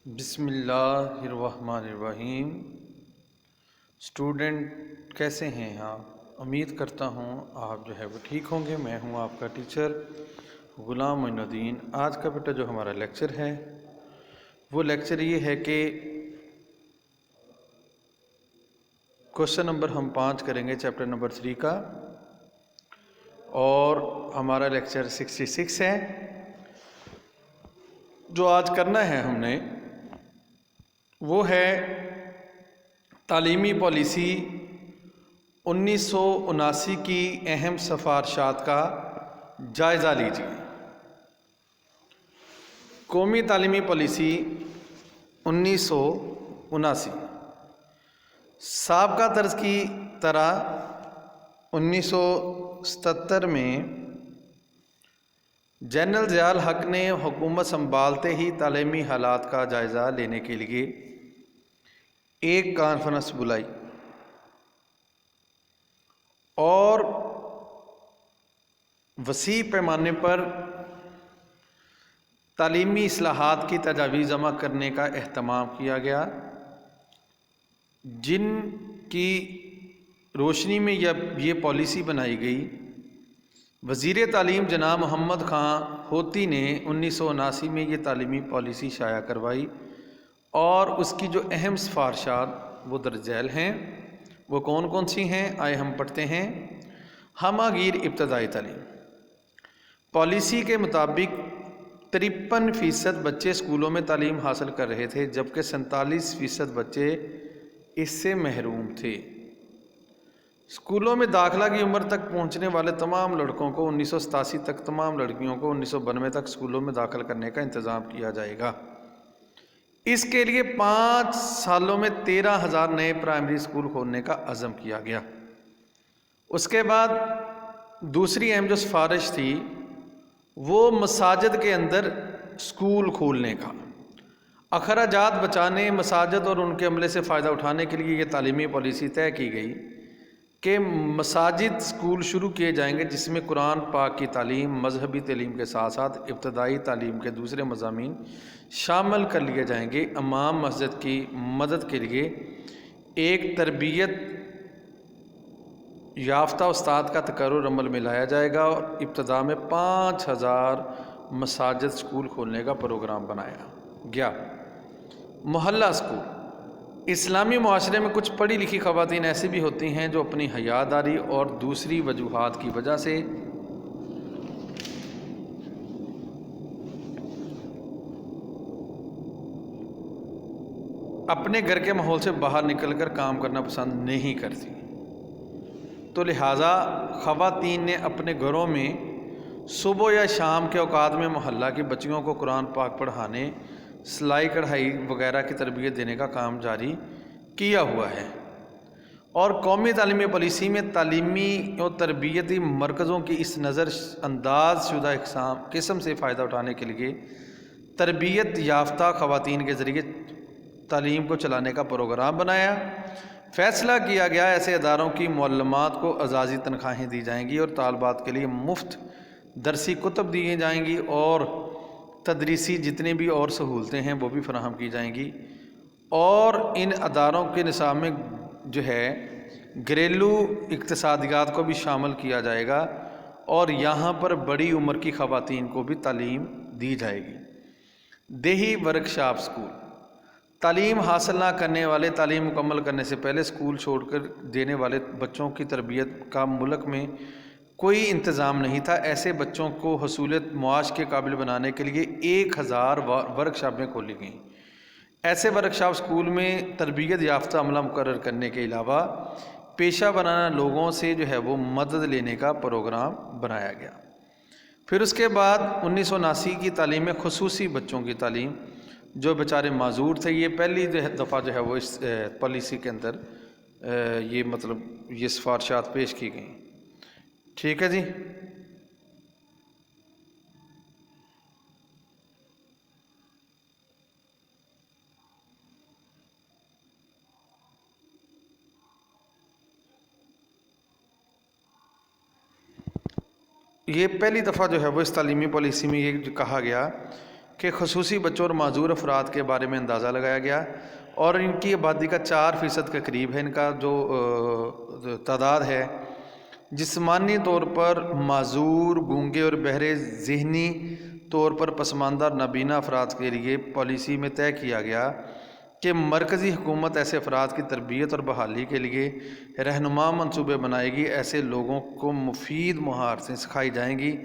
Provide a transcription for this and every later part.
بسم اللہ الرحمن الرحیم۔ اسٹوڈنٹ کیسے ہیں آپ؟ امید کرتا ہوں آپ وہ ٹھیک ہوں گے۔ میں ہوں آپ کا ٹیچر غلام معین الدین۔ آج کا بیٹا جو ہمارا لیکچر ہے وہ لیکچر یہ ہے کہ کوشچن نمبر ہم 5 کریں گے چیپٹر نمبر 3 کا، اور ہمارا لیکچر 66 ہے۔ جو آج کرنا ہے ہم نے وہ ہے تعلیمی پالیسی 1979 کی اہم سفارشات کا جائزہ لیجیے۔ قومی تعلیمی پالیسی 1979 سابقہ طرز کی طرح 1977 میں جنرل ضیاء الحق نے حکومت سنبھالتے ہی تعلیمی حالات کا جائزہ لینے کے لیے ایک کانفرنس بلائی اور وسیع پیمانے پر تعلیمی اصلاحات کی تجاویز جمع کرنے کا اہتمام کیا گیا، جن کی روشنی میں یہ پالیسی بنائی گئی۔ وزیر تعلیم جناب محمد خان ہوتی نے 1979 میں یہ تعلیمی پالیسی شائع کروائی، اور اس کی جو اہم سفارشات وہ درج ذیل ہیں۔ وہ کون کون سی ہیں؟ آئے ہم پڑھتے ہیں۔ ہمہ گیر ابتدائی تعلیم پالیسی کے مطابق 53% بچے اسکولوں میں تعلیم حاصل کر رہے تھے، جبکہ 47% بچے اس سے محروم تھے۔ اسکولوں میں داخلہ کی عمر تک پہنچنے والے تمام لڑکوں کو 1987 تک، تمام لڑکیوں کو 1992 تک اسکولوں میں داخل کرنے کا انتظام کیا جائے گا۔ اس کے لیے 5 سالوں میں 13,000 نئے پرائمری اسکول کھولنے کا عزم کیا گیا۔ اس کے بعد دوسری اہم جو سفارش تھی وہ مساجد کے اندر اسکول کھولنے کا۔ اخراجات بچانے، مساجد اور ان کے عملے سے فائدہ اٹھانے کے لیے یہ تعلیمی پالیسی طے کی گئی کہ مساجد اسکول شروع کیے جائیں گے، جس میں قرآن پاک کی تعلیم، مذہبی تعلیم کے ساتھ ساتھ ابتدائی تعلیم کے دوسرے مضامین شامل کر لیے جائیں گے۔ امام مسجد کی مدد کے لیے ایک تربیت یافتہ استاد کا تقرر عمل میں لایا جائے گا، اور ابتدا میں 5,000 مساجد اسکول کھولنے کا پروگرام بنایا گیا۔ محلہ اسکول اسلامی معاشرے میں کچھ پڑھی لکھی خواتین ایسی بھی ہوتی ہیں جو اپنی حیاداری اور دوسری وجوہات کی وجہ سے اپنے گھر کے ماحول سے باہر نکل کر کام کرنا پسند نہیں کرتی، تو لہٰذا خواتین نے اپنے گھروں میں صبح یا شام کے اوقات میں محلہ کی بچیوں کو قرآن پاک پڑھانے، سلائی کڑھائی وغیرہ کی تربیت دینے کا کام جاری کیا ہوا ہے۔ اور قومی تعلیمی پالیسی میں تعلیمی اور تربیتی مرکزوں کی اس نظر انداز شدہ قسم سے فائدہ اٹھانے کے لیے تربیت یافتہ خواتین کے ذریعے تعلیم کو چلانے کا پروگرام بنایا۔ فیصلہ کیا گیا ایسے اداروں کی معلمات کو اعزازی تنخواہیں دی جائیں گی، اور طالبات کے لیے مفت درسی کتب دیے جائیں گی، اور تدریسی جتنے بھی اور سہولتیں ہیں وہ بھی فراہم کی جائیں گی۔ اور ان اداروں کے نصاب میں گھریلو اقتصادیات کو بھی شامل کیا جائے گا، اور یہاں پر بڑی عمر کی خواتین کو بھی تعلیم دی جائے گی۔ دیہی ورکشاپ اسکول تعلیم حاصل نہ کرنے والے، تعلیم مکمل کرنے سے پہلے اسکول چھوڑ کر دینے والے بچوں کی تربیت کا ملک میں کوئی انتظام نہیں تھا۔ ایسے بچوں کو حصولیت معاش کے قابل بنانے کے لیے 1,000 ورکشاپیں کھولی گئیں۔ ایسے ورکشاپ اسکول میں تربیت یافتہ عملہ مقرر کرنے کے علاوہ پیشہ ورانہ لوگوں سے وہ مدد لینے کا پروگرام بنایا گیا۔ پھر اس کے بعد 1979 کی تعلیم میں خصوصی بچوں کی تعلیم، جو بیچارے معذور تھے، یہ پہلی دفعہ وہ اس پالیسی کے اندر یہ سفارشات پیش کی گئیں۔ ٹھیک ہے جی۔ یہ پہلی دفعہ وہ اس تعلیمی پالیسی میں یہ کہا گیا کہ خصوصی بچوں اور معذور افراد کے بارے میں اندازہ لگایا گیا اور ان کی آبادی کا 4% کے قریب ہے، ان کا جو تعداد ہے جسمانی طور پر معذور، گونگے اور بہرے، ذہنی طور پر پسماندہ اور نابینا افراد کے لیے پالیسی میں طے کیا گیا کہ مرکزی حکومت ایسے افراد کی تربیت اور بحالی کے لیے رہنما منصوبے بنائے گی۔ ایسے لوگوں کو مفید مہارتیں سکھائی جائیں گی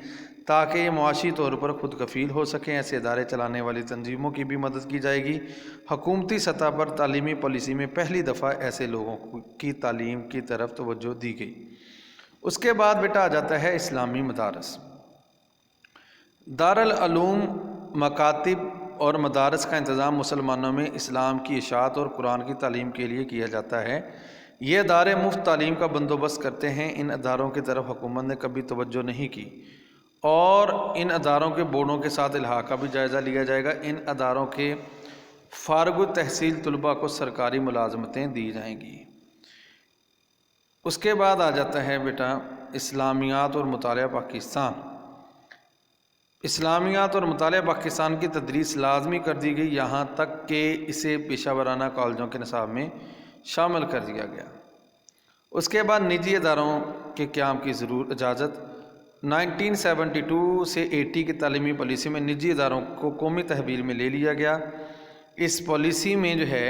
تاکہ یہ معاشی طور پر خود کفیل ہو سکیں۔ ایسے ادارے چلانے والی تنظیموں کی بھی مدد کی جائے گی۔ حکومتی سطح پر تعلیمی پالیسی میں پہلی دفعہ ایسے لوگوں کی تعلیم کی طرف توجہ دی گئی۔ اس کے بعد بیٹا آ جاتا ہے اسلامی مدارس۔ دارالعلوم، مکاتب اور مدارس کا انتظام مسلمانوں میں اسلام کی اشاعت اور قرآن کی تعلیم کے لیے کیا جاتا ہے۔ یہ ادارے مفت تعلیم کا بندوبست کرتے ہیں۔ ان اداروں کی طرف حکومت نے کبھی توجہ نہیں کی اور ان اداروں کے بورڈوں کے ساتھ الحاق کا بھی جائزہ لیا جائے گا۔ ان اداروں کے فارغ التحصیل طلباء کو سرکاری ملازمتیں دی جائیں گی۔ اس کے بعد آ جاتا ہے بیٹا اسلامیات اور مطالعہ پاکستان۔ اسلامیات اور مطالعہ پاکستان کی تدریس لازمی کر دی گئی، یہاں تک کہ اسے پیشہ ورانہ کالجوں کے نصاب میں شامل کر دیا گیا۔ اس کے بعد نجی اداروں کے قیام کی اجازت۔ 1972 سے 80 کی تعلیمی پالیسی میں نجی اداروں کو قومی تحویل میں لے لیا گیا۔ اس پالیسی میں جو ہے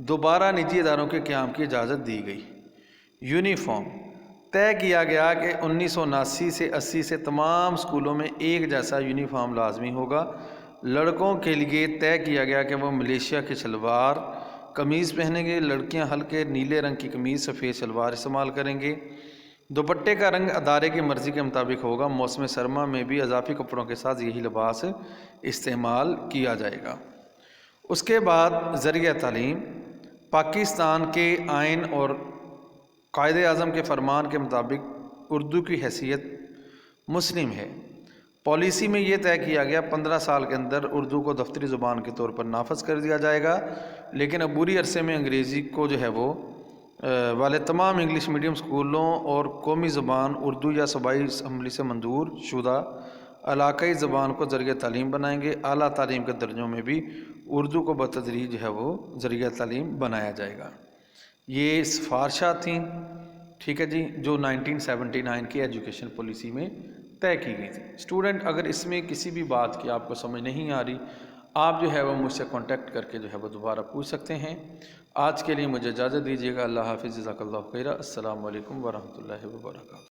دوبارہ نجی اداروں کے قیام کی اجازت دی گئی۔ یونیفارم طے کیا گیا کہ 1979 سے 80 سے تمام اسکولوں میں ایک جیسا یونیفارم لازمی ہوگا۔ لڑکوں کے لیے طے کیا گیا کہ وہ ملیشیا کی شلوار قمیض پہنیں گے، لڑکیاں ہلکے نیلے رنگ کی قمیض سفید شلوار استعمال کریں گے۔ دوپٹے کا رنگ ادارے کی مرضی کے مطابق ہوگا۔ موسم سرما میں بھی اضافی کپڑوں کے ساتھ یہی لباس استعمال کیا جائے گا۔ اس کے بعد ذریعہ تعلیم۔ پاکستان کے آئین اور قائد اعظم کے فرمان کے مطابق اردو کی حیثیت مسلم ہے۔ پالیسی میں یہ طے کیا گیا 15 سال کے اندر اردو کو دفتری زبان کے طور پر نافذ کر دیا جائے گا، لیکن عبوری عرصے میں انگریزی کو جو ہے وہ والے تمام انگلش میڈیم اسکولوں اور قومی زبان اردو یا صوبائی اسمبلی سے منظور شدہ علاقائی زبان کو ذریعہ تعلیم بنائیں گے۔ اعلیٰ تعلیم کے درجوں میں بھی اردو کو بتدریج جو ہے وہ ذریعہ تعلیم بنایا جائے گا۔ یہ سفارشات تھیں، ٹھیک ہے جی، جو 1979 کی ایجوکیشن پالیسی میں طے کی گئی تھی۔ اسٹوڈنٹ اگر اس میں کسی بھی بات کی آپ کو سمجھ نہیں آ رہی، آپ جو ہے وہ مجھ سے کانٹیکٹ کر کے جو ہے وہ دوبارہ پوچھ سکتے ہیں۔ آج کے لیے مجھے اجازت دیجیے گا۔ اللہ حافظ، جزاک اللہ خیرہ۔ السلام علیکم ورحمۃ اللہ وبرکاتہ۔